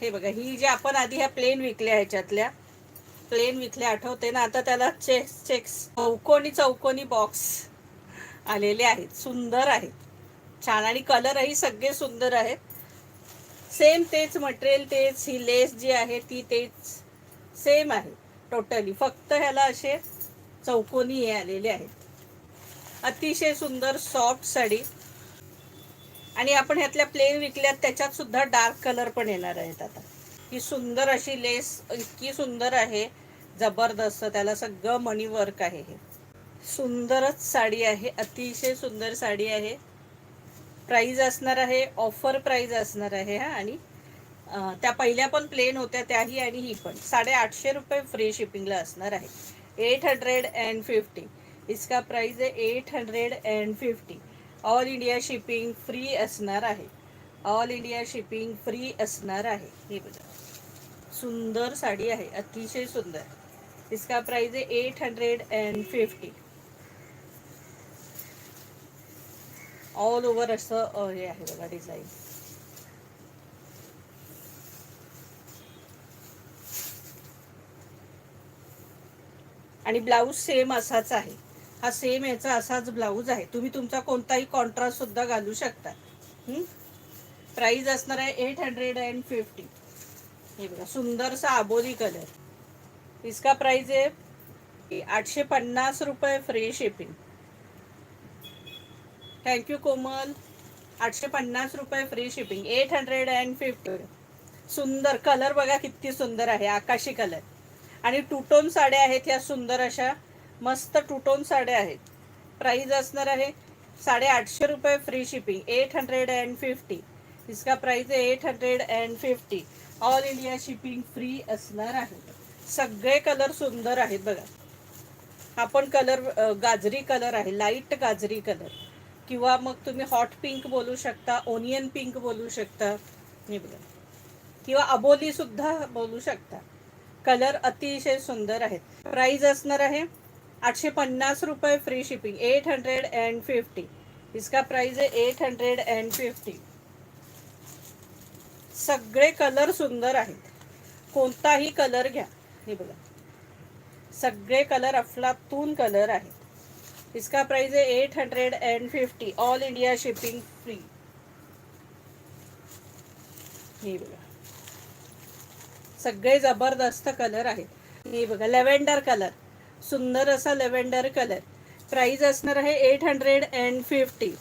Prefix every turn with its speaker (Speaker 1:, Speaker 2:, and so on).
Speaker 1: हे बघा, ही जी आपण आधी ह्या प्लेन विकल्या, ह्याच्यातल्या प्लेन विकल्या आठवते ना, आता त्याला चेक्स चेक्स चौकोनी चौकोनी बॉक्स आलेले आहेत, सुंदर आहेत छान, आणि कलरही सगळे सुंदर आहेत. सेम तेच मटेरियल, तेच ही लेस जी आहे ती तेच सेम आहे टोटली, फक्त ह्याला असे चौकोनी हे आलेले आहेत. अतिशय सुंदर सॉफ्ट साडी, आणि आपण ह्यातल्या प्लेन विकल्यात त्याच्यात सुद्धा डार्क कलर पण येणार आहेत आता. ही सुंदर अशी लेस इतकी सुंदर आहे, जबरदस्त, त्याला सगळं मणी वर्क आहे. हे सुंदरच साडी आहे, अतिशय सुंदर साडी आहे. प्राइस असणार आहे, ऑफर प्राइस असणार आहे हा. आणि त्या पहिल्या पण प्लेन होत्या त्याही, आणि ही पण 850 रुपये फ्री शिपिंगला असणार आहे. 850, इसका प्राइस आहे 850. ऑल इंडिया शिपिंग फ्री असणार आहे, ऑल इंडिया शिपिंग फ्री असणार आहे. हे बघा, सुंदर साडी आहे, अतिशय सुंदर. इसका प्राइस आहे 850. ऑल ओव्हर असं हे आहे बघा डिझाईन. आणि ब्लाऊज सेम असाच आहे, हा सेम याचा असाच ब्लाऊज आहे. तुम्ही तुमचा कोणताही कॉन्ट्रास्ट सुद्धा घालू शकता. प्राइस असणार आहे 850. हे बघा, सुंदरसा आबोली कलर. इसका प्राइस आहे 850 रुपये फ्री शिपिंग. थँक्यू कोमल. 850 रुपये फ्री शिपिंग, 850. सुंदर कलर बघा किती सुंदर आहे, आकाशी कलर. आणि टू टोन साड्या आहेत ह्या, सुंदर अशा मस्त टू टोन साड्या आहेत. प्राइस असणार आहे 850 रुपये फ्री शिपिंग, 850. इसका प्राइस आहे 850. ऑल इंडिया शिपिंग फ्री असणार आहे. सगळे कलर सुंदर आहेत बघा. हा पण कलर गाजरी कलर आहे, लाईट गाजरी कलर, किंवा मग तुम्ही हॉट पिंक बोलू शकता, ओनियन पिंक बोलू शकता, हे बघा, किंवा अबोली सुद्धा बोलू शकता. कलर अतिशय सुंदर आहेत. प्राइस असणार आहे 850 रुपये फ्री शिपिंग, 850. इसका प्राइस आहे 850. सगळे कलर सुंदर आहेत, कोणताही कलर घ्या. हे बघा, सगळे कलर अफलातून कलर आहेत. इसका प्राइस है 850. All India shipping free. हे बघा, सगळे जबरदस्त कलर आहेत. हे बघा, लेव्हेंडर कलर, सुंदर असा लेव्हेंडर कलर. प्राइस असणार आहे 850.